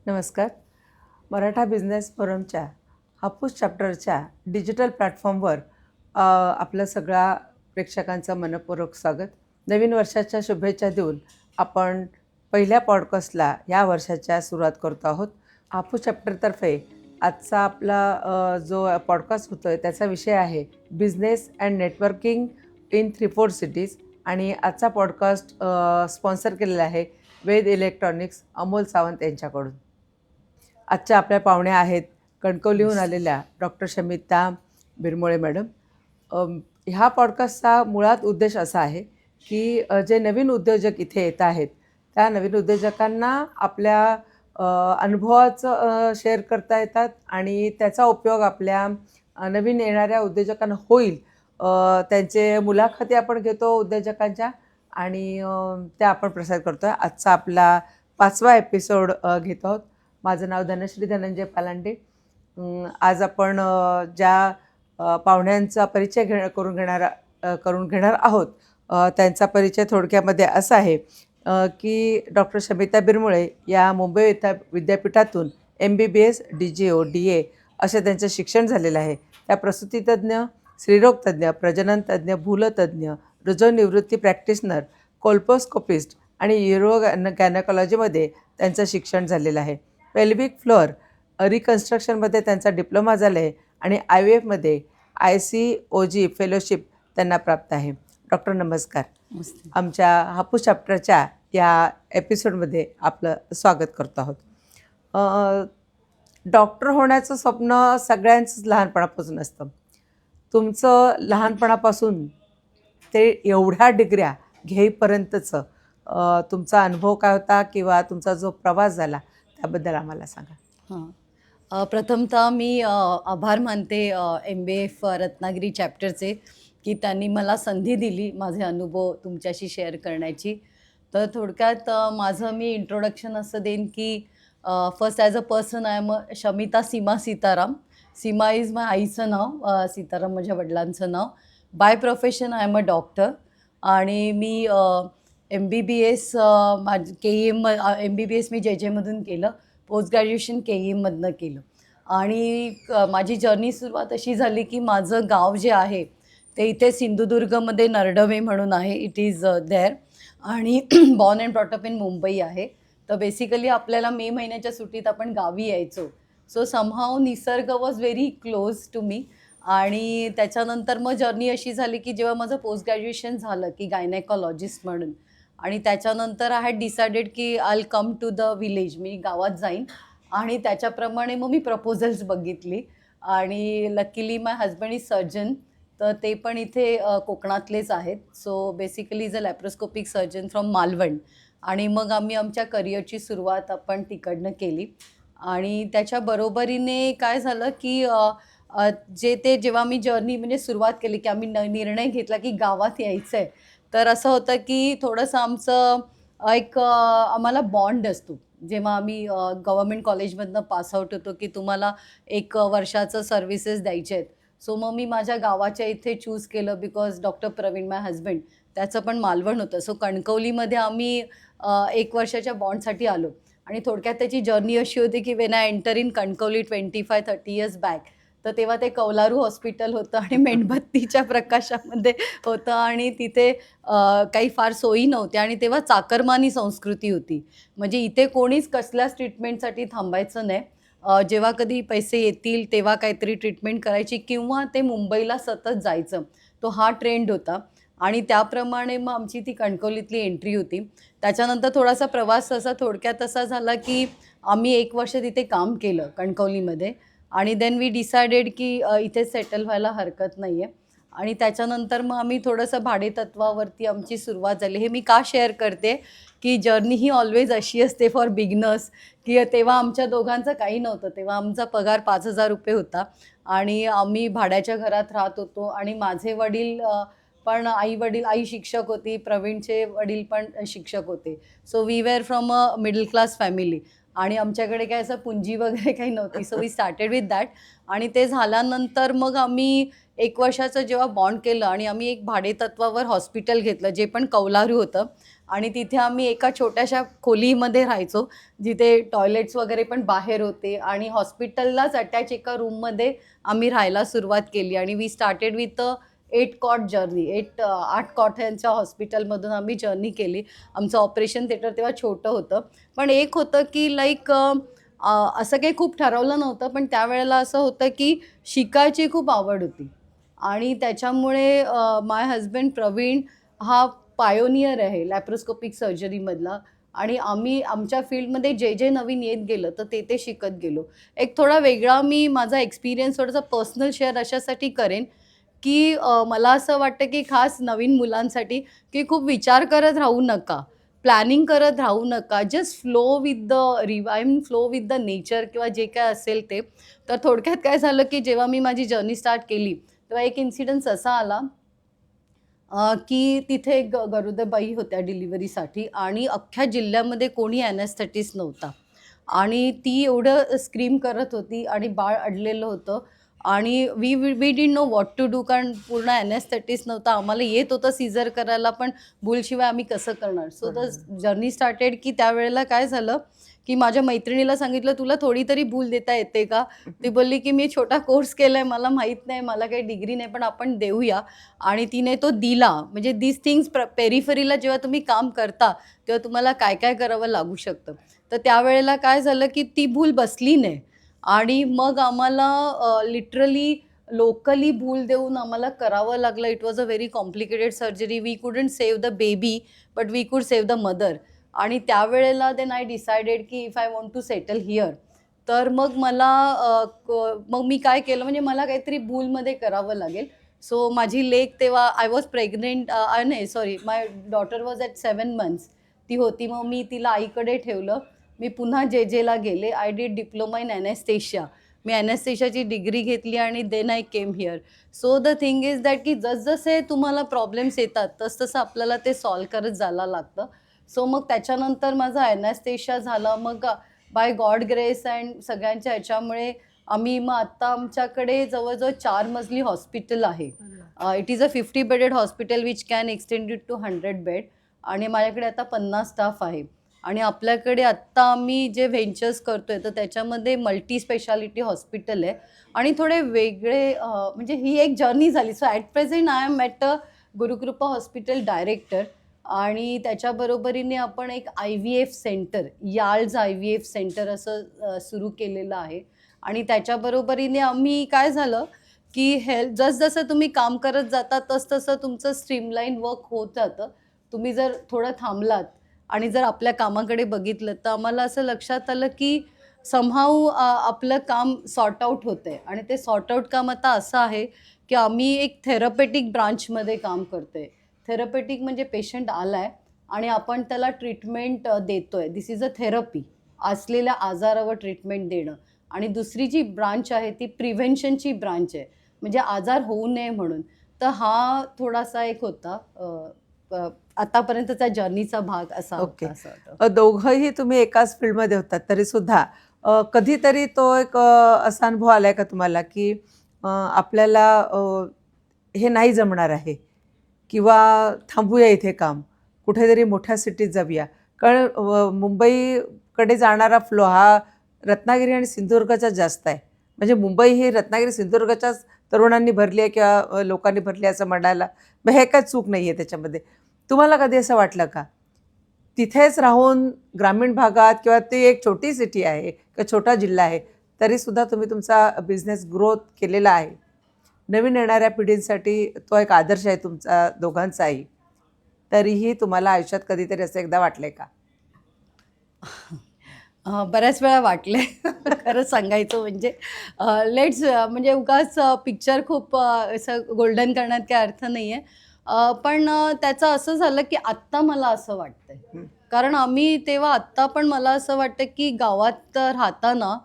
नमस्कार. मराठा बिझनेस फोरमच्या हापूस चॅप्टरच्या डिजिटल प्लॅटफॉर्मवर आपलं सगळ्या प्रेक्षकांचं मनःपूर्वक स्वागत. नवीन वर्षाच्या शुभेच्छा देऊन आपण पहिल्या पॉडकास्टला या वर्षाच्या सुरुवात करतो आहोत. हापूस चॅप्टरतर्फे आजचा आपला जो पॉडकास्ट होतो आहे त्याचा विषय आहे business and networking in 3-4 cities. आणि आजचा पॉडकास्ट स्पॉन्सर केलेला आहे वेद इलेक्ट्रॉनिक्स अमोल सावंत यांच्याकडून. आजच्या आपल्या पाहुण्या आहेत कणकवलीहून आलेल्या डॉक्टर शमिता बिरमोळे मॅडम. ह्या पॉडकास्टचा मुळात उद्देश असा आहे की जे नवीन उद्योजक इथे येत आहेत त्या नवीन उद्योजकांना आपल्या अनुभवाचं शेअर करता येतात आणि त्याचा उपयोग आपल्या नवीन येणाऱ्या उद्योजकांना होईल. त्यांचे मुलाखती आपण घेतो उद्योजकांच्या आणि त्या आपण प्रसारित करतो आहे. आजचा आपला 5वा एपिसोड घेत आहोत. माझं नाव धनश्री धनंजय पालांडे. आज आपण ज्या पाहुण्यांचा परिचय करून घेणार आहोत त्यांचा परिचय थोडक्यामध्ये असा आहे की डॉक्टर शमिता बिरमोळे या मुंबई विद्यापीठातून MBBS DGO DA असे त्यांचं शिक्षण झालेलं आहे. त्या प्रसूतीतज्ञ, स्त्रीरोगतज्ञ, प्रजननतज्ञ, भूलतज्ञ, हृदयनिवृत्ती प्रॅक्टिशनर, कोल्पोस्कोपिस्ट आणि गॅयनेकॉलॉजीमध्ये त्यांचं शिक्षण झालेलं आहे. पेल्विक फ्लोअर रिकन्स्ट्रक्शनमध्ये त्यांचा डिप्लोमा झाला आहे आणि IVFमध्ये ICOG फेलोशिप त्यांना प्राप्त आहे. डॉक्टर नमस्कार. आमच्या हापूस चॅप्टरच्या या एपिसोडमध्ये आपलं स्वागत करतो आहोत. डॉक्टर होण्याचं स्वप्न सगळ्यांचंच लहानपणापासून असतं. तुमचं लहानपणापासून ते एवढ्या डिग्र्या घेईपर्यंतचं तुमचा अनुभव काय होता किंवा तुमचा जो प्रवास झाला त्याबद्दल आम्हाला सांगा. प्रथमतः मी आभार मानते MBF रत्नागिरी चॅप्टरचे की त्यांनी मला संधी दिली माझे अनुभव तुमच्याशी शेअर करण्याची. तर थोडक्यात माझं मी इंट्रोडक्शन असं देईन की first as a person I am Shamita Seema Sitaram. Seema is my आईचं नाव, सीताराम माझ्या वडिलांचं नाव. By profession I am a doctor आणि मी MBBS KEM MBBS मी JJमधून केलं. पोस्ट ग्रॅज्युएशन KEMमधनं केलं आणि माझी जर्नी सुरुवात अशी झाली की माझं गाव जे आहे ते इथे सिंधुदुर्गमध्ये नरडवे म्हणून आहे. इट इज देअर आणि born and brought up in Mumbai आहे. तर बेसिकली आपल्याला मे महिन्याच्या सुट्टीत आपण गावी यायचो. सो समहाव निसर्ग was very close to me. आणि त्याच्यानंतर मग जर्नी अशी झाली की जेव्हा माझं पोस्ट ग्रॅज्युएशन झालं की गायनेकॉलॉजिस्ट म्हणून आणि त्याच्यानंतर आय हॅड डिसायडेड की I come to the village, मी गावात जाईन. आणि त्याच्याप्रमाणे मग मी प्रपोजल्स बघितली आणि luckily my husband is surgeon, तर ते पण इथे कोकणातलेच आहेत. So basically is a laparoscopic surgeon from Malvan. आणि मग आम्ही आमच्या करिअरची सुरुवात आपण तिकडनं केली. आणि त्याच्या बरोबरीने काय झालं की जेव्हा मी जर्नी म्हणजे सुरुवात केली की आम्ही निर्णय घेतला की गावात यायचं आहे. तर असं होतं की थोडंसं आमचं आम्हाला बॉन्ड असतो जेव्हा आम्ही गव्हर्मेंट कॉलेजमधनं पासआउट होतो की तुम्हाला 1 वर्षाचं सर्व्हिसेस द्यायचे आहेत. सो मग मी माझ्या गावाच्या इथे चूज केलं because doctor Praveen my husband त्याचं पण मालवण होतं. सो कणकवलीमध्ये आम्ही 1 वर्षाच्या बॉन्डसाठी आलो. आणि थोडक्यात त्याची जर्नी अशी होती की when I enter in Kankavli 25-30 years back, तर तेव्हा ते कौलारू हॉस्पिटल होतं आणि मेणबत्तीच्या प्रकाशामध्ये होतं आणि तिथे काही फार सोयी नव्हत्या आणि तेव्हा चाकरमानी संस्कृती होती. म्हणजे इथे कोणीच कसल्याच ट्रीटमेंटसाठी थांबायचं नाही. जेव्हा कधी पैसे येतील तेव्हा काहीतरी ट्रीटमेंट करायची किंवा ते मुंबईला सतत जायचं. तो हा ट्रेंड होता आणि त्याप्रमाणे मग आमची ती कणकवलीतली एंट्री होती. त्याच्यानंतर थोडासा प्रवास असा थोडक्यात असा झाला की आम्ही 1 वर्ष तिथे काम केलं कणकवलीमध्ये आणि देन वी डिसायडेड की इथे सेटल व्हायला हरकत नाही आहे. आणि त्याच्यानंतर मग आम्ही थोडंसं भाडेतत्वावरती आमची सुरुवात झाली. हे मी का शेअर करते की जर्नी ही ऑलवेज अशी असते फॉर बिगनर्स की तेव्हा आमच्या दोघांचं काही नव्हतं. तेव्हा आमचा पगार 5,000 रुपये होता आणि आम्ही भाड्याच्या घरात राहत होतो आणि माझे वडील पण आई शिक्षक होती, प्रवीणचे वडील पण शिक्षक होते. So we were from a middle class family. आणि आमच्याकडे काय असं पुंजी वगैरे काही नव्हती. So we started with that. आणि ते झाल्यानंतर मग आम्ही 1 वर्षाचं जेव्हा बॉन्ड केलं आणि आम्ही एक भाडेतत्वावर हॉस्पिटल घेतलं, जे पण कौलारू होतं. आणि तिथे आम्ही एका छोट्याशा खोलीमध्ये राहायचो, जिथे टॉयलेट्स वगैरे पण बाहेर होते आणि हॉस्पिटललाच अटॅच एका रूममध्ये आम्ही राहायला सुरुवात केली. आणि we started with 8 cot journey. 8 कॉट्यांच्या हॉस्पिटलमधून आम्ही जर्नी केली. आमचं ऑपरेशन थिएटर तेव्हा छोटं होतं. पण एक होतं की असं काही खूप ठरवलं नव्हतं, पण त्यावेळेला असं होतं की शिकायची खूप आवड होती. आणि त्याच्यामुळे माय हजबंड प्रवीण हा पायोनियर आहे लॅप्रोस्कोपिक सर्जरीमधला. आणि आम्ही आमच्या फील्डमध्ये जे जे नवीन येत गेलं तर ते शिकत गेलो. एक थोडा वेगळा मी माझा एक्सपिरियन्स थोडासा पर्सनल शेअर अशासाठी करेन की मला असं वाटतं की खास नवीन मुलांसाठी की खूप विचार करत राहू नका, प्लॅनिंग करत राहू नका. Just flow with the flow with the nature किंवा जे काय असेल ते. तर थोडक्यात काय झालं की जेव्हा मी माझी जर्नी स्टार्ट केली तेव्हा एक इन्सिडन्स असा आला की तिथे एक गरोदरबाई होत्या डिलिव्हरीसाठी आणि अख्ख्या जिल्ह्यामध्ये कोणी ॲनेस्थेटिस्ट नव्हता. आणि ती एवढं स्क्रीम करत होती आणि बाळ अडलेलं होतं. आणि we didn't know what to do, कारण पूर्ण ॲनेस्थेटिस्ट नव्हता. आम्हाला येत होतं सीझर करायला, पण भूलशिवाय आम्ही कसं करणार. सो द जर्नी स्टार्टेड की त्यावेळेला काय झालं की माझ्या मैत्रिणीला सांगितलं, तुला थोडी तरी भूल देता येते का? ती बोलली की मी छोटा कोर्स केला आहे, मला माहीत नाही, मला काही डिग्री नाही, पण आपण देऊया. आणि तिने तो दिला. म्हणजे दिस थिंग्स पेरिफरीला जेव्हा तुम्ही काम करता तेव्हा तुम्हाला काय काय करावं लागू शकतं. तर त्यावेळेला काय झालं की ती भूल बसली नाही. आणि मग आम्हाला लिटरली लोकली भूल देऊन आम्हाला करावं लागलं. It was a very complicated surgery. We couldn't save the baby, but we could save the mother. आणि त्यावेळेला देन आय डिसायडेड की if I want to settle here, तर मग मग मी काय केलं, म्हणजे मला काहीतरी भूलमध्ये करावं लागेल. सो माझी लेक तेव्हा आय वॉज प्रेग्नेंट, नाही sorry, my daughter was at 7 months ती होती. मग मी तिला आईकडे ठेवलं. मी पुन्हा जे जेला गेले. I did diploma in anaesthesia. मी ॲनेस्थेशियाची डिग्री घेतली आणि then I came here. So the thing is that की जसजसे तुम्हाला प्रॉब्लेम्स येतात तसतसं आपल्याला ते सॉल्व करत जायला लागतं. सो मग त्याच्यानंतर माझा ॲनेस्थेशिया झाला. मग बाय गॉड ग्रेस अँड सगळ्यांच्या ह्याच्यामुळे मग आत्ता आमच्याकडे जवळजवळ 4 मजली हॉस्पिटल आहे. It is a 50 bedded hospital which can extend it to 100 bed. आणि माझ्याकडे आता 50 स्टाफ आहे. आणि आपल्याकडे आत्ता आम्ही जे व्हेंचर्स करतोय तर त्याच्यामध्ये मल्टी स्पेशालिटी हॉस्पिटल आहे. आणि थोडे वेगळे म्हणजे ही एक जर्नी झाली. So at present I am at Gurukrupa hospital director. आणि त्याच्याबरोबरीने आपण एक IVF सेंटर, याल्ज IVF सेंटर असं सुरू केलेलं आहे. आणि त्याच्याबरोबरीने आम्ही काय झालं की जसजसं तुम्ही काम करत जाता तसतसं तुमचं स्ट्रीमलाईन वर्क होत जातं. तुम्ही जर थोडं थांबलात आणि जर आपल्या कामाकडे बघितलं तर आम्हाला असं लक्षात आलं की समहाऊ आपलं काम सॉर्ट आऊट होतं आहे. आणि ते सॉर्ट आऊट काम आता असं आहे की आम्ही एक थेरपेटिक ब्रांचमध्ये काम करतो आहे. थेरपेटिक म्हणजे पेशंट आला आहे आणि आपण त्याला ट्रीटमेंट देतो आहे. दिस इज अ थेरपी, असलेल्या आजारावर ट्रीटमेंट देणं. आणि दुसरी जी ब्रांच आहे ती प्रिव्हेन्शनची ब्रांच आहे, म्हणजे आजार होऊ नये म्हणून. तर हा थोडासा एक होता आतापर्यंतचा जर्नीचा भाग असा ओके. होता, असं होतं. दोघंही तुम्ही एकाच फील्डमध्ये होतात तरीसुद्धा कधीतरी तो एक असा अनुभव आला आहे का तुम्हाला की आपल्याला हे नाही जमणार आहे किंवा थांबूया इथे काम, कुठेतरी मोठ्या सिटीत जाऊया? कारण मुंबईकडे जाणारा फ्लो हा रत्नागिरी आणि सिंधुदुर्गाचा जास्त आहे. म्हणजे मुंबई ही रत्नागिरी सिंधुदुर्गाच्याच तरुणांनी भरली आहे किंवा लोकांनी भरली आहे असं म्हणायला मग हे काय चूक नाही आहे त्याच्यामध्ये. तुम्हाला कधी असं वाटलं का तिथेच राहून ग्रामीण भागात किंवा ती एक छोटी सिटी आहे किंवा छोटा जिल्हा आहे तरीसुद्धा तुम्ही तुमचा बिझनेस ग्रोथ केलेला आहे, नवीन येणाऱ्या पिढींसाठी तो एक आदर्श आहे तुमचा दोघांचाही, तरीही तुम्हाला आयुष्यात कधीतरी असं एकदा वाटलंय का? बऱ्याच वेळा वाटले. खरं सांगायचं म्हणजे लेट्स म्हणजे उगाच पिक्चर खूप असं गोल्डन करण्यात काही अर्थ नाही आहे. पण त्याचं असं झालं की आत्ता मला असं वाटतंय. हं. कारण आम्ही तेव्हा आत्ता पण मला असं वाटतं की गावात राहताना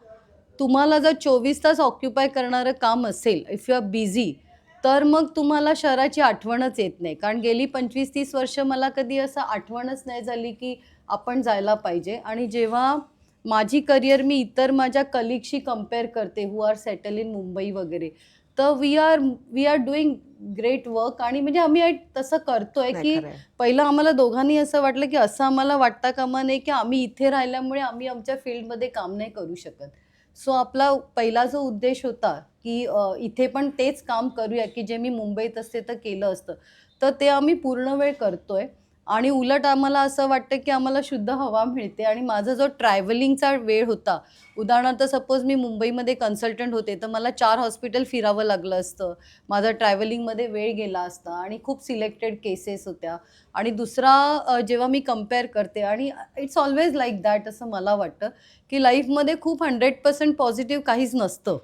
तुम्हाला जर 24 तास ऑक्युपाय करणारं काम असेल, इफ यू आर बिझी, तर मग तुम्हाला शहराची आठवणच येत नाही. कारण गेली 25-30 वर्ष मला कधी असं आठवणच नाही झाली की आपण जायला पाहिजे. आणि जेव्हा माझी करिअर मी इतर माझ्या कलिगशी कम्पेअर करते who are settle in Mumbai वगैरे, तर we are doing great work. आणि म्हणजे आम्ही तसं करतोय नाही, की खरं आहे. पहिलं आम्हाला दोघांनी असं वाटलं की असं आम्हाला वाटता कामा नये की आम्ही इथे राहिल्यामुळे आम्ही आमच्या फील्डमध्ये काम नाही करू शकत. सो आपला पहिला जो उद्देश होता की इथे पण तेच काम करूया की जे मी मुंबईत असते तर केलं असतं, तर ते आम्ही पूर्ण वेळ करतोय. आणि उलट आम्हाला असं वाटतं की आम्हाला शुद्ध हवा मिळते. आणि माझा जो ट्रॅव्हलिंगचा वेळ होता, उदाहरणार्थ सपोज मी मुंबईमध्ये कन्सल्टंट होते, तर मला 4 हॉस्पिटल फिरावं लागलं असतं. माझा ट्रॅव्हलिंगमध्ये वेळ गेला असता आणि खूप सिलेक्टेड केसेस होत्या. आणि दुसरा जेव्हा मी कंपेअर करते, आणि इट्स ऑल्वेज लाईक दॅट असं मला वाटतं, की लाईफमध्ये खूप 100% पॉझिटिव्ह काहीच नसतं.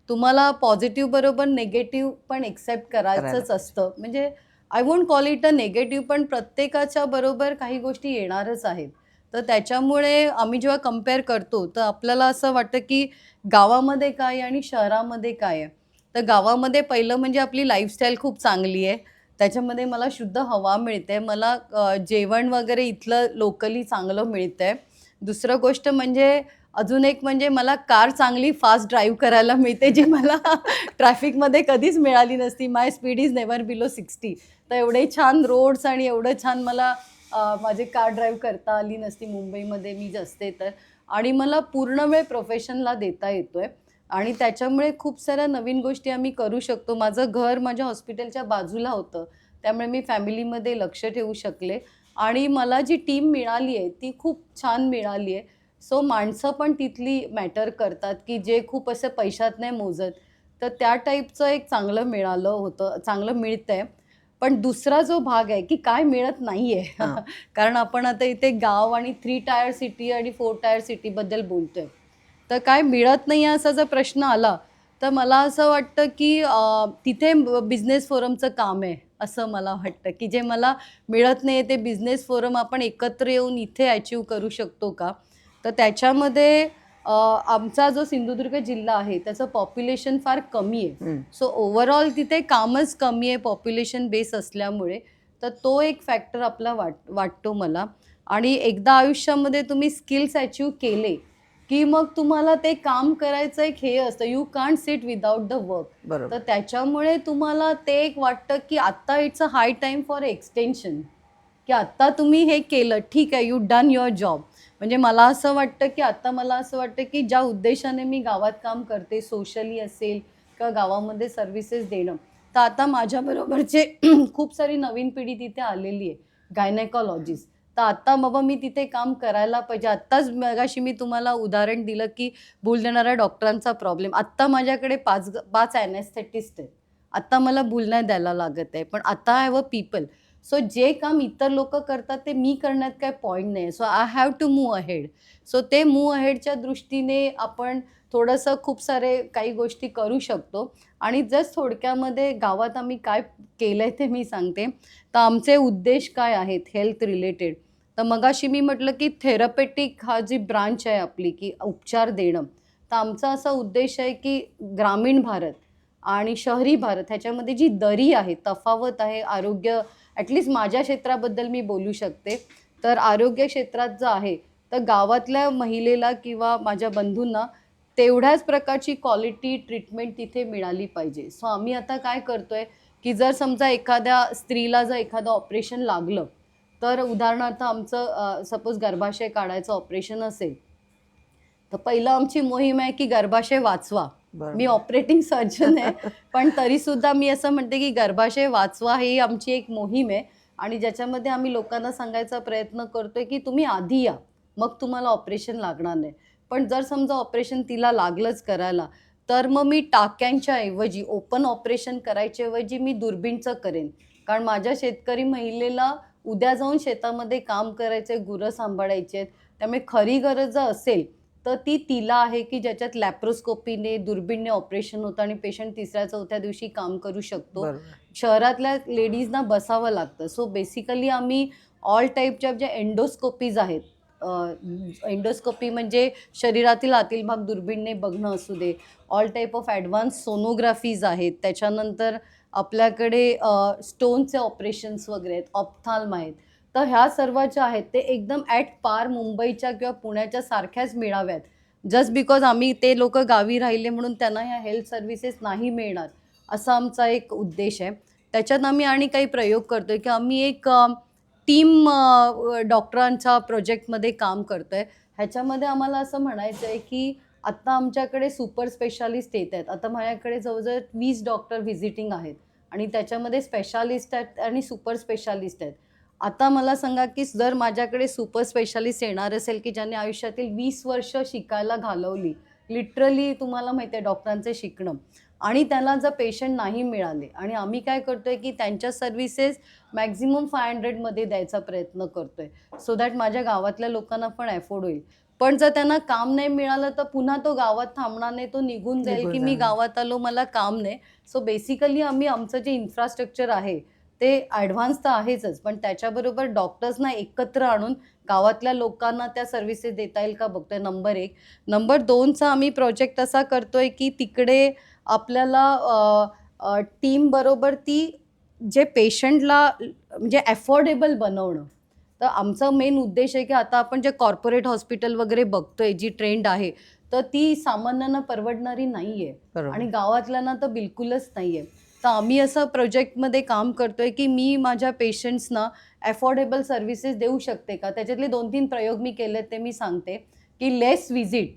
तुम्हाला पॉझिटिव्ह बरोबर निगेटिव्ह पण एक्सेप्ट करायला करायचंच असतं. म्हणजे I won't call it a negative, पण प्रत्येकाच्या बरोबर काही गोष्टी येणारच आहेत. तर त्याच्यामुळे आम्ही जेव्हा कंपेअर करतो, तर आपल्याला असं वाटतं की गावामध्ये काय आणि शहरामध्ये काय आहे. तर गावामध्ये पहिलं म्हणजे आपली लाईफस्टाईल खूप चांगली आहे. त्याच्यामध्ये मला शुद्ध हवा मिळते. मला जेवण वगैरे इथलं लोकली चांगलं मिळतंय. दुसरं गोष्ट म्हणजे, अजून एक म्हणजे मला कार चांगली फास्ट ड्राईव्ह करायला मिळते, जी मला ट्रॅफिकमध्ये कधीच मिळाली नसती. माय स्पीड इज नेव्हर बिलो 60. तर एवढे छान रोड्स आणि एवढं छान मला माझी कार ड्राईव्ह करता आली नसती मुंबईमध्ये मी असते तर. आणि मला पूर्ण वेळ प्रोफेशनला देता येतोय. आणि त्याच्यामुळे खूप साऱ्या नवीन गोष्टी आम्ही करू शकतो. माझं घर माझ्या हॉस्पिटलच्या बाजूला होतं, त्यामुळे मी फॅमिलीमध्ये लक्ष ठेवू शकले. आणि मला जी टीम मिळाली आहे ती खूप छान मिळाली आहे. सो माणसं पण तिथली मॅटर करतात, की जे खूप असं पैशात नाही मोजत. तर त्या टाईपचं एक चांगलं मिळालं होतं, चांगलं मिळतंय. पण दुसरा जो भाग आहे, की काय मिळत नाहीये. हां. कारण आपण आता इथे गाव आणि 3 टायर सिटी आणि 4 टायर सिटीबद्दल बोलतोय. तर काय मिळत नाही आहे असा जर प्रश्न आला, तर मला असं वाटतं, की तिथे बिझनेस फोरमचं काम आहे, असं मला वाटतं, की जे मला मिळत नाही ते बिझनेस फोरम आपण एकत्र येऊन इथे अचीव्ह करू शकतो का? तर त्याच्यामध्ये आमचा जो सिंधुदुर्ग जिल्हा आहे, त्याचं पॉप्युलेशन फार कमी आहे. हं. सो ओव्हरऑल तिथे कामच कमी आहे पॉप्युलेशन बेस असल्यामुळे. तर तो एक फॅक्टर आपला वाटतो मला. आणि एकदा आयुष्यामध्ये तुम्ही स्किल्स अचीव्ह केले, की मग तुम्हाला ते काम करायचं एक हे असतं, you can't sit without the work. तर बरोबर. त्याच्यामुळे तुम्हाला ते एक वाटतं, की आत्ता it's a high time for extension. की आत्ता तुम्ही हे केलं, ठीक आहे, यू डन युअर जॉब. म्हणजे मला असं वाटतं, की आता मला असं वाटतं, की ज्या उद्देशाने मी गावात काम करते, सोशली असेल किंवा गावामध्ये सर्व्हिसेस देणं, तर आता माझ्याबरोबरचे खूप सारी नवीन पिढी तिथे आलेली आहे, गायनेकॉलॉजिस्ट. तर आता बाबा मी तिथे काम करायला पाहिजे. आत्ताच मगाशी मी तुम्हाला उदाहरण दिलं, की भूल देणाऱ्या डॉक्टरांचा प्रॉब्लेम. आत्ता माझ्याकडे 5 ॲनेस्थेटिस्ट आहेत. आत्ता मला भूल नाही द्यायला लागत आहे. पण आता I have a people. So जे काम इतर लोकं करतात ते मी करण्यात काही पॉइंट नाही. So I have to move ahead. So ते मूव्ह अहेडच्या दृष्टीने आपण थोडंसं खूप सारे काही गोष्टी करू शकतो. आणि जस्ट थोडक्यामध्ये गावात आम्ही काय केलंय ते मी सांगते. तर आमचे उद्देश काय आहेत हेल्थ रिलेटेड. तर मगाशी मी म्हटलं, की थेरपेटिक हा जी ब्रांच आहे आपली, की उपचार देणं. तर आमचा असा उद्देश आहे, की ग्रामीण भारत आणि शहरी भारत ह्याच्यामध्ये जी दरी आहे, तफावत आहे, आरोग्य ॲटलीस्ट माझ्या क्षेत्राबद्दल मी बोलू शकते. तर आरोग्य क्षेत्रात जे आहे, तर गावातल्या महिलेला किंवा माझ्या बंधूंना तेवढ्याच प्रकारची क्वालिटी ट्रीटमेंट तिथे मिळाली पाहिजे. सो आम्ही आता काय करतोय, की जर समजा एखाद्या स्त्रीला जर एखादं ऑपरेशन लागलं, तर उदाहरणार्थ आमचं सपोज गर्भाशय काढायचं ऑपरेशन असेल, तर पहिलं आमची मोहीम आहे, की गर्भाशय वाचवा. मी बरोबर. ऑपरेटिंग सर्जन आहे, पण तरीसुद्धा मी असं म्हणते, की गर्भाशय वाचवा ही आमची एक मोहीम आहे. आणि ज्याच्यामध्ये आम्ही लोकांना सांगायचा प्रयत्न करतोय, की तुम्ही आधी या, मग तुम्हाला ऑपरेशन लागणार नाही. पण जर समजा ऑपरेशन तिला लागलंच करायला, तर मग मी टाक्यांच्या ऐवजी ओपन ऑपरेशन करायच्या ऐवजी मी दुर्बीणचं करेन. कारण माझ्या शेतकरी महिलेला उद्या जाऊन शेतामध्ये काम करायचंय, गुरं सांभाळायची आहेत. त्यामुळे खरी गरज जर असेल, तर ती तिला आहे, की ज्याच्यात लॅप्रोस्कोपीने, दुर्बीणने ऑपरेशन होतं आणि पेशंट 3ऱ्या-4थ्या दिवशी काम करू शकतो. बरोबर. शहरातल्या लेडीजना बसावं लागतं. सो बेसिकली आम्ही ऑल टाईपच्या ज्या एंडोस्कोपीज आहेत, एंडोस्कोपी म्हणजे शरीरातील आतील भाग दुर्बीणने बघणं असू दे, all type of advance sonographies आहेत. त्याच्यानंतर आपल्याकडे स्टोनचे ऑपरेशन्स वगैरे आहेत, ऑप्थाल्म आहेत. तर ह्या सर्व ज्या आहेत ते एकदम ॲट पार मुंबईच्या किंवा पुण्याच्या सारख्याच मिळाव्यात. जस्ट बिकॉज आम्ही ते लोक गावी राहिले म्हणून त्यांना ह्या हेल्थ सर्व्हिसेस नाही मिळणार, असा आमचा एक उद्देश आहे. त्याच्यात आम्ही आणि काही प्रयोग करतो आहे की आम्ही एक टीम डॉक्टरांच्या प्रोजेक्टमध्ये काम करतो आहे. ह्याच्यामध्ये आम्हाला असं म्हणायचं आहे की आत्ता आमच्याकडे सुपर स्पेशालिस्ट येत आहेत. आता माझ्याकडे जवळजवळ 20 डॉक्टर व्हिजिटिंग आहेत आणि त्याच्यामध्ये स्पेशालिस्ट आहेत आणि सुपर स्पेशालिस्ट आहेत. आता मला सांगा की जर माझ्याकडे सुपर स्पेशालिस्ट येणार असेल की ज्यांनी आयुष्यातील 20 वर्ष शिकायला घालवली, लिटरली तुम्हाला माहिती आहे डॉक्टरांचे शिकणं, आणि त्याला जर पेशंट नाही मिळाले आणि आम्ही काय करतो आहे की त्यांच्या सर्व्हिसेस मॅक्झिमम 500मध्ये द्यायचा प्रयत्न करतो आहे, सो दॅट माझ्या गावातल्या लोकांना पण ॲफोर्ड होईल. पण जर त्यांना काम नाही मिळालं तर पुन्हा तो गावात थांबणार नाही, तो निघून जाईल निघून की मी जाणार. गावात आलो, मला काम नाही. सो बेसिकली आम्ही आमचं जे इन्फ्रास्ट्रक्चर आहे ते ॲडव्हान्स तर आहेच, पण त्याच्याबरोबर डॉक्टर्सना एकत्र आणून गावातल्या लोकांना त्या सर्व्हिसेस देता येईल का बघतोय, नंबर 1. नंबर 2चा आम्ही प्रोजेक्ट असा करतोय की तिकडे आपल्याला टीमबरोबर ती जे पेशंटला म्हणजे अफोर्डेबल बनवणं. तर आमचा मेन उद्देश आहे की आता आपण जे कॉर्पोरेट हॉस्पिटल वगैरे बघतोय, जी ट्रेंड आहे, तर ती सामान्यांना परवडणारी नाही आहे बरोबर. आणि गावातल्यांना तर बिलकुलच नाही आहे. तर आम्ही असं प्रोजेक्टमध्ये काम करतोय की मी माझ्या पेशंट्सना अफोर्डेबल सर्व्हिसेस देऊ शकते का. त्याच्यातले 2-3 प्रयोग मी केले ते मी सांगते की लेस व्हिजिट.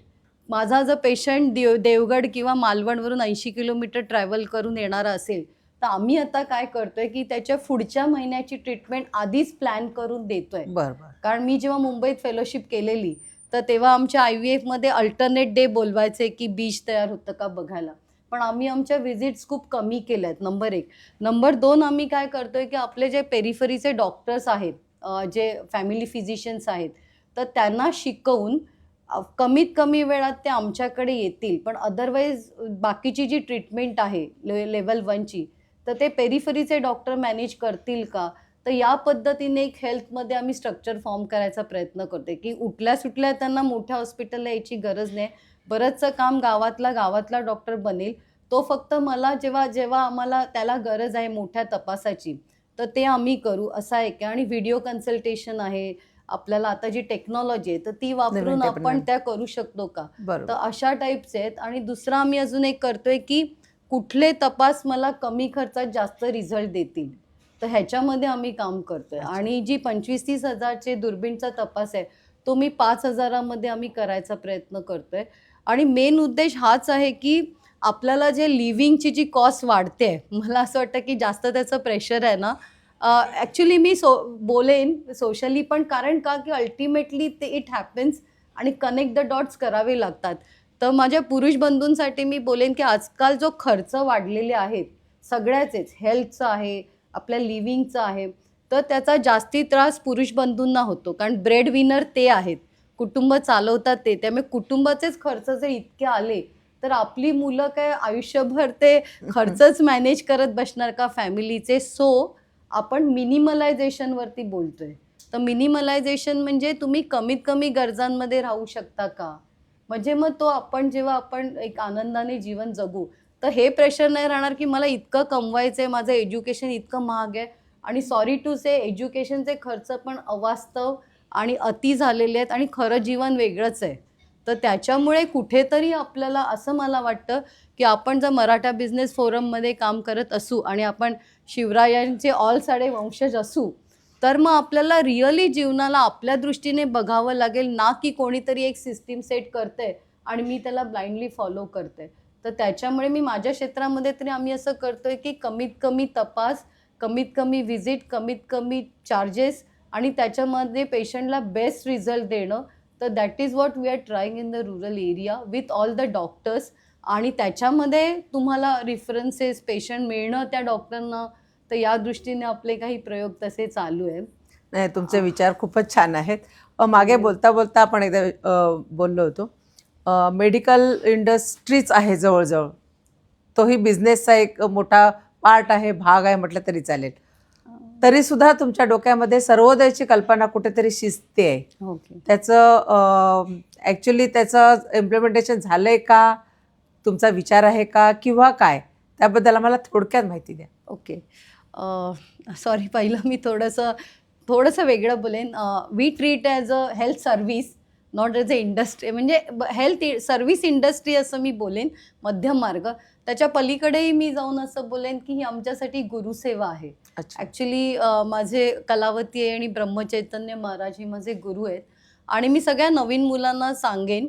माझा जर पेशंट देवगड किंवा मालवणवरून 80 किलोमीटर ट्रॅव्हल करून येणारा असेल, तर आम्ही आता काय करतोय की त्याच्या पुढच्या महिन्याची ट्रीटमेंट आधीच प्लॅन करून देतोय. बरं बरं. कारण मी जेव्हा मुंबईत फेलोशिप केलेली, तर तेव्हा आमच्या IVFमध्ये अल्टरनेट डे बोलवायचे की बीज तयार होतं का बघायला. पण आम्ही आमच्या व्हिजिट्स खूप कमी केल्या आहेत, नंबर 1. नंबर 2, आम्ही काय करतोय की आपले जे पेरिफरीचे डॉक्टर्स आहेत, जे फॅमिली फिजिशियन्स आहेत, तर त्यांना शिकवून कमीत कमी वेळात ते आमच्याकडे येतील. पण अदरवाईज बाकीची जी ट्रीटमेंट आहे लेव्हल 1ची, तर ते पेरिफरीचे डॉक्टर मॅनेज करतील का. तर या पद्धतीने एक हेल्थमध्ये आम्ही स्ट्रक्चर फॉर्म करायचा प्रयत्न करतो की उठल्या सुटल्या त्यांना मोठ्या हॉस्पिटलला यायची गरज नाही. बरंचसं काम गावातला डॉक्टर बनेल. तो फक्त मला जेव्हा जेव्हा आम्हाला त्याला गरज आहे मोठ्या तपासाची, तर ते आम्ही करू, असा एक आहे. आणि व्हिडिओ कन्सल्टेशन आहे. आपल्याला आता जी टेक्नॉलॉजी आहे तर ती वापरून आपण त्या करू शकतो का. तर बरोबर. अशा टाईपचे आहेत. आणि दुसरं आम्ही अजून एक करतोय की कुठले तपास मला कमी खर्चात जास्त रिझल्ट देतील, तर ह्याच्यामध्ये आम्ही काम करतोय. अच्छा. आणि जी 25-30 हजारचे दुर्बीणचा तपास आहे, तो मी 5,000मध्ये आम्ही करायचा प्रयत्न करतोय. आणि मेन उद्देश हाच आहे की आपल्याला जे लिव्हिंगची जी कॉस्ट वाढते, मला असं वाटतं की जास्त त्याचं प्रेशर आहे ना, ॲक्च्युली मी बोलेन सोशली पण, कारण का की अल्टिमेटली ते इट हॅपन्स आणि कनेक्ट द डॉट्स करावे लागतात. तर माझ्या पुरुष बंधूंसाठी मी बोलेन की आजकाल जो खर्च वाढलेले आहेत सगळ्याचेच, हेल्थचा आहे, आपल्या लिव्हिंगचा आहे, तर त्याचा जास्ती त्रास पुरुष बंधूंना होतो. कारण ब्रेड विनर ते आहेत, कुटुंब चालवतात ते. त्यामुळे कुटुंबाचेच खर्च जर इतके आले, तर आपली मुलं काय आयुष्यभर ते खर्चच मॅनेज करत बसणार का फॅमिलीचे. सो आपण मिनिमलायझेशनवरती बोलतोय. तर मिनिमलायझेशन म्हणजे तुम्ही कमीत कमी गरजांमध्ये राहू शकता का. म्हणजे मग तो आपण जेव्हा आपण एक आनंदाने जीवन जगू, तर हे प्रेशर नाही राहणार की मला इतकं कमवायचं आहे, माझं एज्युकेशन इतकं महाग आहे. आणि सॉरी टू से, एज्युकेशनचे खर्च पण अवास्तव आणि अति झालेले आहेत आणि खरं जीवन वेगळंच आहे. तर त्याच्यामुळे कुठेतरी आपल्याला असं मला वाटतं की आपण जर मराठा बिझनेस फोरममध्ये काम करत असू आणि आपण शिवरायांचे ऑल साडे वंशज असू, तर मग आपल्याला रिअली जीवनाला आपल्या दृष्टीने बघावं लागेल, ना की कोणीतरी एक सिस्टीम सेट करते आणि मी त्याला ब्लाइंडली फॉलो करते. तर त्याच्यामुळे मी माझ्या क्षेत्रामध्ये तरी आम्ही असं करतोय की कमीत कमी तपास, कमीत कमी व्हिजिट, कमीत कमी चार्जेस आणि त्याच्यामध्ये पेशंटला बेस्ट रिझल्ट देणं. तर that is what we are trying in the rural area with all the doctors. आणि त्याच्यामध्ये तुम्हाला रेफरन्सेस, पेशंट मिळणं त्या डॉक्टरना, तर या दृष्टीने आपले काही प्रयोग तसे चालू आहेत. नाही, तुमचे विचार खूपच छान आहेत. मागे बोलता बोलता आपण एकदा बोललो होतो, मेडिकल इंडस्ट्रीच आहे जवळजवळ, तोही बिझनेसचा एक मोठा पार्ट आहे, भाग आहे म्हटलं तरी चालेल. तरीसुद्धा तुमच्या डोक्यामध्ये सर्वोदयची कल्पना कुठेतरी शिजते आहे. ओके. त्याचं ॲक्च्युली त्याचं इम्प्लिमेंटेशन झालं आहे का, तुमचा विचार आहे का, किंवा काय, त्याबद्दल आम्हाला थोडक्यात माहिती द्या. ओके. सॉरी, पहिलं मी थोडंसं थोडंसं वेगळं बोलेन. We treat as a health service, not as a industry. म्हणजे हेल्थ सर्व्हिस इंडस्ट्री असं मी बोलेन, मध्यम मार्ग. त्याच्या पलीकडेही मी जाऊन असं बोलेन की ही आमच्यासाठी गुरुसेवा आहे. अच्छा. ॲक्च्युली माझे कलावती आहे आणि ब्रह्मचैतन्य महाराज हे माझे गुरु आहेत. आणि मी सगळ्या नवीन मुलांना सांगेन,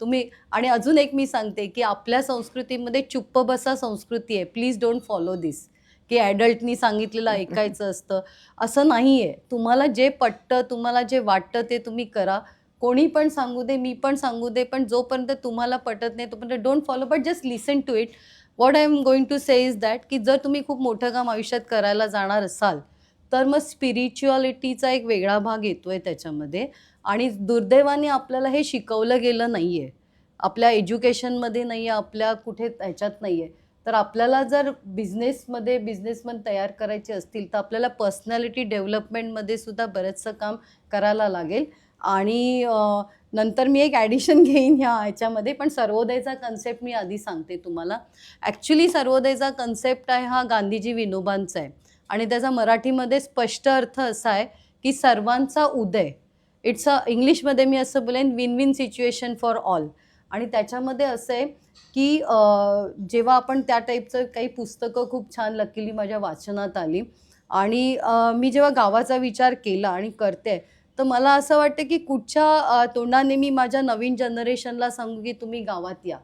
तुम्ही. आणि अजून एक मी सांगते की आपल्या संस्कृतीमध्ये चुप्प बसा संस्कृती आहे. प्लीज डोंट फॉलो दिस, की ॲडल्टनी सांगितलेलं ऐकायचं असतं. असं नाही आहे. तुम्हाला जे पटतं, तुम्हाला जे वाटतं ते तुम्ही करा. कोणी पण सांगू दे, मी पण सांगू दे, पण जोपर्यंत तुम्हाला पटत नाही तोपर्यंत don't follow, but just listen to it. What I am going to say is that, की जर तुम्ही खूप मोठं काम आयुष्यात करायला जाणार असाल, तर मग स्पिरिच्युअलिटीचा एक वेगळा भाग येतोय त्याच्यामध्ये. आणि दुर्दैवाने आपल्याला हे शिकवलं गेलं नाही आहे. आपल्या एज्युकेशनमध्ये नाही आहे, आपल्या कुठे ह्याच्यात नाही आहे. तर आपल्याला जर बिझनेसमध्ये बिझनेसमन तयार करायचे असतील, तर आपल्याला पर्सनॅलिटी डेव्हलपमेंटमध्ये सुद्धा बरंचसं काम करायला लागेल. आणि नंतर मी एक ॲडिशन घेईन ह्याच्यामध्ये, पण सर्वोदयचा कन्सेप्ट मी आधी सांगते तुम्हाला. ॲक्च्युली सर्वोदयचा कन्सेप्ट आहे हा गांधीजी विनोबांचा आहे. आणि त्याचा मराठीमध्ये स्पष्ट अर्थ असा आहे की सर्वांचा उदय. इट्स अ इंग्लिशमध्ये मी असं बोलेन, win win situation for all. आणि त्याच्यामध्ये असं आहे की जेव्हा आपण त्या टाईपचं काही पुस्तकं खूप छान लकीली माझ्या वाचनात आली. आणि मी जेव्हा गावाचा विचार केला आणि करते, तर मला असं वाटतं की कुठच्या तोंडाने मी माझ्या नवीन जनरेशनला सांगू की तुम्ही गावात या.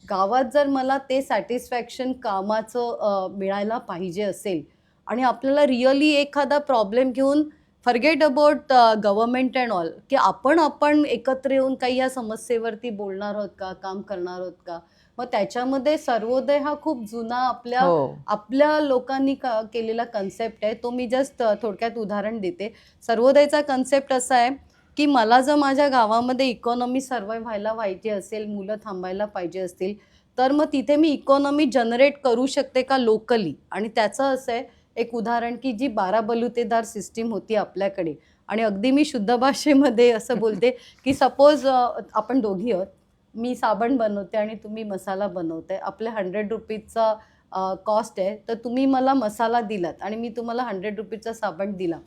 गावात जर मला ते सॅटिस्फॅक्शन कामाचं मिळायला पाहिजे असेल, आणि आपल्याला रिअली एखादा प्रॉब्लेम घेऊन forget about government and all, की आपण एकत्र येऊन काही या समस्येवरती बोलणार आहोत का, काम करणार आहोत का. मग त्याच्यामध्ये सर्वोदय हा खूप जुना आपल्या हो. आपल्या लोकांनी केलेला कन्सेप्ट आहे. तो मी जस्ट थोडक्यात उदाहरण देते. सर्वोदयचा कन्सेप्ट असा आहे की मला जर माझ्या गावामध्ये इकॉनॉमी सर्व्हाइव्ह व्हायची असेल, मुलं थांबायला पाहिजे असतील, तर मग तिथे मी इकॉनॉमी जनरेट करू शकते का लोकली. आणि त्याचं असं आहे एक उदाहरण, की जी 12 बलुतेदार सिस्टीम होती आपल्याकडे. आणि अगदी मी शुद्ध भाषेमध्ये असं बोलते की सपोज आपण दोघी आहोत. मी साबण बनवते आणि तुम्ही मसाला बनवताय. आपल्या ₹100चा कॉस्ट आहे. तर तुम्ही मला मसाला दिलात आणि मी तुम्हाला ₹100चा साबण दिला.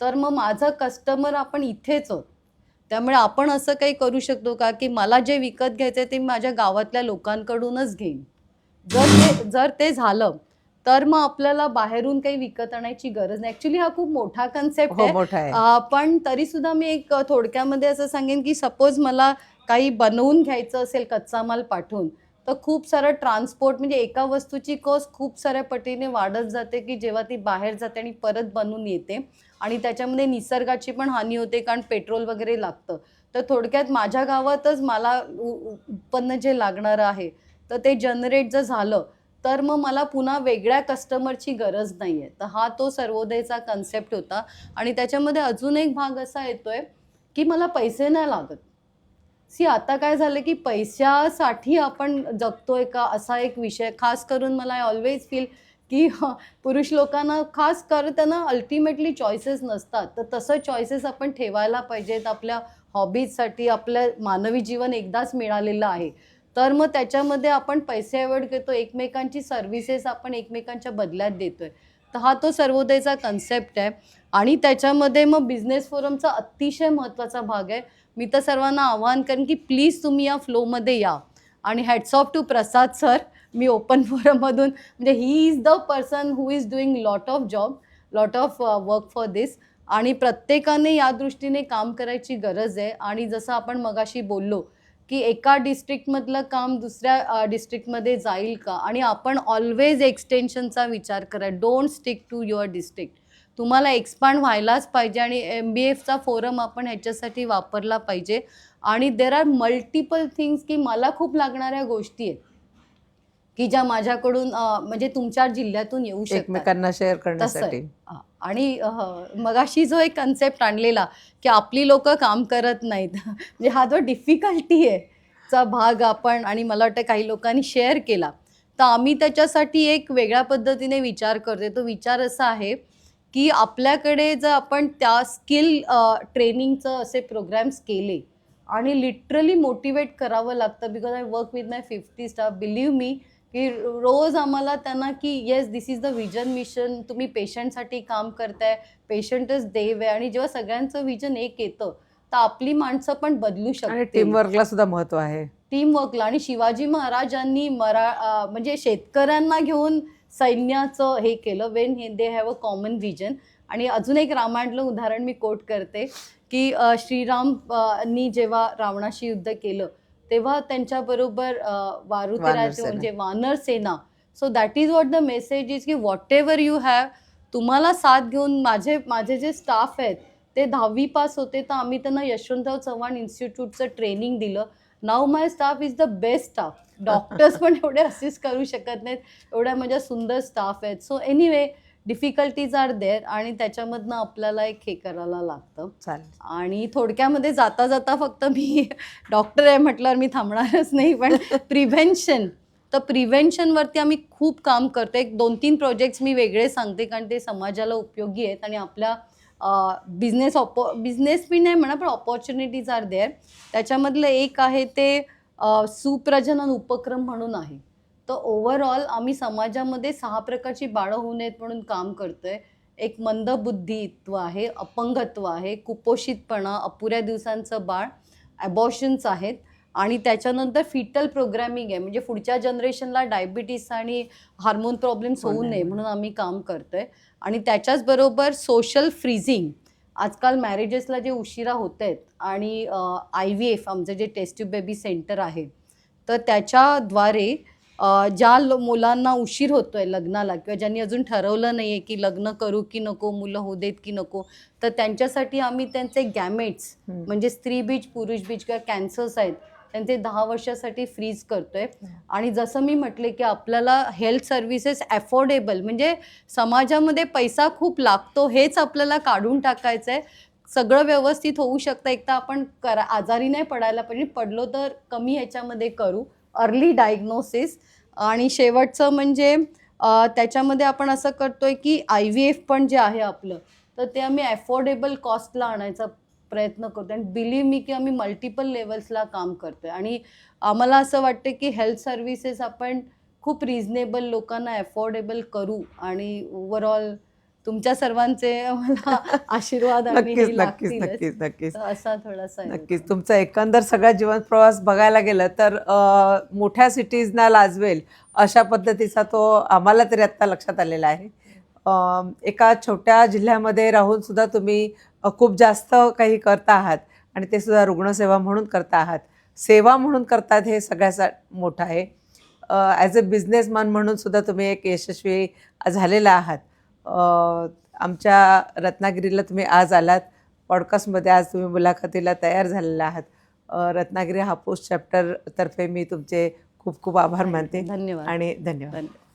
तर मग माझा कस्टमर आपण इथेच आहोत. त्यामुळे आपण असं काही करू शकतो का, की मला जे विकत घ्यायचं आहे ते मी माझ्या गावातल्या लोकांकडूनच घेईन. जर ते झालं, तर मग आपल्याला बाहेरून काही विकत आणायची गरज नाही. ॲक्च्युली हा खूप मोठा कन्सेप्ट हो, आहे. मोठा आहे. पण तरीसुद्धा मी एक थोडक्यामध्ये असं सांगेन, की सपोज मला काही बनवून घ्यायचं असेल कच्चा माल पाठवून, तर खूप सारं ट्रान्सपोर्ट, म्हणजे एका वस्तूची कॉस्ट खूप साऱ्या पटीने वाढत जाते, की जेव्हा ती बाहेर जाते आणि परत बनवून येते. आणि त्याच्यामध्ये निसर्गाची पण हानी होते, कारण पेट्रोल वगैरे लागतं. तर थोडक्यात माझ्या गावातच मला उत्पन्न जे लागणारं आहे, तर ते जनरेट जर झालं, तर मग मला पुन्हा वेगळ्या कस्टमरची गरज नाही आहे. तर हा तो सर्वोदयचा कन्सेप्ट होता. आणि त्याच्यामध्ये अजून एक भाग असा येतोय, की मला पैसे नाही लागत. आता काय झालं, की पैशासाठी आपण जगतोय का, असा एक विषय. खास करून मला आय ऑल्वेज फील की पुरुष लोकांना खास कर त्यांना अल्टिमेटली चॉईसेस नसतात. तर तसं चॉईसेस आपण ठेवायला पाहिजेत आपल्या हॉबीजसाठी. आपलं मानवी जीवन एकदाच मिळालेलं आहे. तर मग त्याच्यामध्ये आपण पैसे अवॉइड करतो, एकमेकांची सर्व्हिसेस आपण एकमेकांच्या बदल्यात देतोय. तर हा तो सर्वोदयचा कन्सेप्ट आहे. आणि त्याच्यामध्ये मग बिझनेस फोरमचा अतिशय महत्त्वाचा भाग आहे. मी तर सर्वांना आवाहन करेन की प्लीज तुम्ही या फ्लोमध्ये या. आणि hats off to Prasad sir. मी ओपन फोरममधून, म्हणजे he is the person who is doing lot of job, lot of work for this. आणि प्रत्येकाने या दृष्टीने काम करायची गरज आहे. आणि जसं आपण मगाशी बोललो, की एका डिस्ट्रिक्टमधलं काम दुसऱ्या डिस्ट्रिक्टमध्ये जाईल का. आणि आपण ऑलवेज एक्सटेन्शनचा विचार करा. Don't stick to your district. तुम्हाला एक्सपांड व्हायलाच पाहिजे. आणि MBFचा फोरम आपण ह्याच्यासाठी वापरला पाहिजे. आणि देर आर मल्टिपल थिंग्स, की मला खूप लागणाऱ्या गोष्टी आहेत, की ज्या माझ्याकडून म्हणजे तुमच्या जिल्ह्यातून येऊ शकतात. एकमेकांना शेअर तसं आहे. करण्यासाठी. आणि मगाशी जो एक कन्सेप्ट आणलेला, की आपली लोकं काम करत नाहीत. म्हणजे हा जो डिफिकल्टी आहे चा भाग आपण, आणि मला वाटतं काही लोकांनी शेअर केला. तर आम्ही त्याच्यासाठी एक वेगळ्या पद्धतीने विचार करतोय. तो विचार असा आहे, की आपल्याकडे जर आपण त्या स्किल ट्रेनिंगचं असे प्रोग्राम्स केले आणि लिटरली मोटिवेट करावं लागतं. Because I work with my 50 staff. Believe me, की रोज आम्हाला त्यांना की yes this is the vision mission, तुम्ही पेशंटसाठी काम करताय, पेशंटच देव आहे. आणि जेव्हा सगळ्यांचं विजन एक येतं तर आपली माणसं पण बदलू आणि शकतील. टीमवर्कला सुद्धा महत्व आहे. टीमवर्कला. आणि शिवाजी महाराजांनी म्हणजे शेतकऱ्यांना घेऊन सैन्याचं हे केलं when they have a common vision. आणि अजून एक रामायणातलं उदाहरण मी कोट करते की श्रीरामनी जेव्हा रावणाशी युद्ध केलं तेव्हा त्यांच्याबरोबर वारुते वानर राहायचे सेना. म्हणजे वानर सेना. So that is what the message is की व्हॉट एव्हर यू हॅव, तुम्हाला साथ घेऊन माझे जे स्टाफ आहेत ते 10वी पास होते तर आम्ही त्यांना यशवंतराव चव्हाण इन्स्टिट्यूटचं ट्रेनिंग दिलं. नाव my staff is the best staff. Doctors पण एवढे असिस्ट करू शकत नाहीत, एवढ्या माझ्या सुंदर स्टाफ आहेत. So anyway difficulties are there आणि त्याच्यामधनं आपल्याला एक हे करायला लागतं. चालेल. आणि थोडक्यामध्ये जाता जाता फक्त मी डॉक्टर आहे म्हटल्यावर मी थांबणारच नाही, पण प्रिव्हेन्शन, तर प्रिव्हेन्शनवरती आम्ही खूप काम करतो. एक 2-3 प्रोजेक्ट्स मी वेगळे सांगते कारण ते समाजाला उपयोगी आहेत आणि आपल्या बिझनेस बी नाही म्हणा पण ऑपॉर्च्युनिटीज आर देअर. त्याच्यामधलं एक आहे ते सुप्रजनन उपक्रम म्हणून आहे. तर ओव्हरऑल आम्ही समाजामध्ये 6 प्रकारची बाळं होऊ नयेत म्हणून काम करतोय. एक मंदबुद्धित्व आहे, अपंगत्व आहे, कुपोषितपणा, अपुऱ्या दिवसांचं बाळ, ॲबॉर्शन्स आहेत आणि त्याच्यानंतर फिटल प्रोग्रॅमिंग आहे. म्हणजे पुढच्या जनरेशनला डायबिटीस आणि हार्मोन प्रॉब्लेम्स होऊ नये म्हणून आम्ही काम करतोय. आणि त्याच्याचबरोबर सोशल फ्रीझिंग, आजकाल मॅरेजेसला जे उशिरा होत आहेत आणि IVF आमचं जे टेस्ट ट्यूब बेबी सेंटर आहे तर त्याच्याद्वारे ज्या मुलांना उशीर होतोय लग्नाला किंवा ज्यांनी अजून ठरवलं नाही आहे की लग्न करू की नको, मुलं होऊ देत की नको, तर त्यांच्यासाठी आम्ही त्यांचे गॅमेट्स म्हणजे स्त्री बीज, पुरुष बीज किंवा कॅन्सर्स आहेत त्यांचे 10 वर्षासाठी फ्रीज करतोय. आणि जसं मी म्हटले की आपल्याला हेल्थ सर्व्हिसेस अफोर्डेबल, म्हणजे समाजामध्ये पैसा खूप लागतो हेच आपल्याला काढून टाकायचं आहे. सगळं व्यवस्थित होऊ शकतं. एक तर आपण आजारी नाही पडायला पाहिजे, पडलो तर कमी ह्याच्यामध्ये करू, अर्ली डायग्नोसिस. आणि शेवटचं म्हणजे त्याच्यामध्ये आपण असं करतोय की IVF पण जे आहे आपलं तर ते आम्ही अफोर्डेबल कॉस्टला आणायचा प्रयत्न करतो. आणि बिलीव्ह मी की आम्ही मल्टिपल लेवल्सला काम करतोय. आणि आम्हाला असं वाटतं की हेल्थ सर्व्हिसेस आपण खूप रिझनेबल लोकांना अफोर्डेबल करू. आणि ओव्हरऑल तुमच्या सर्वांचे मला आशीर्वाद आणि नक्कीच हे नक्कीच लागतीलच. नक्कीच नक्कीच तर असा थोडासा हे नक्कीच होता. तुमचा एकंदर सगळा जीवन प्रवास बघायला गेलं तर मोठ्या सिटीजना लाजवेल अशा पद्धतीचा तो आम्हाला तरी आत्ता लक्षात आलेला आहे. एका छोट्या जिल्ह्यामध्ये राहून सुद्धा तुम्ही खूप जास्त काही करता आहात आणि ते सुद्धा रुग्णसेवा म्हणून करता आहात. सेवा म्हणून करतात हे सगळ्यात मोठं आहे. ॲज अ बिझनेसमॅन म्हणून सुद्धा तुम्ही एक यशस्वी झालेला आहात. आमच्या रत्नागिरीला तुम्ही आज आलात, पॉडकास्टमध्ये आज तुम्ही मुलाखतीला तयार झालेला आहात. रत्नागिरी हापूस चॅप्टरतर्फे मी तुमचे खूप खूप आभार मानते धन्यवाद. आणि धन्यवाद. धन्यवाद.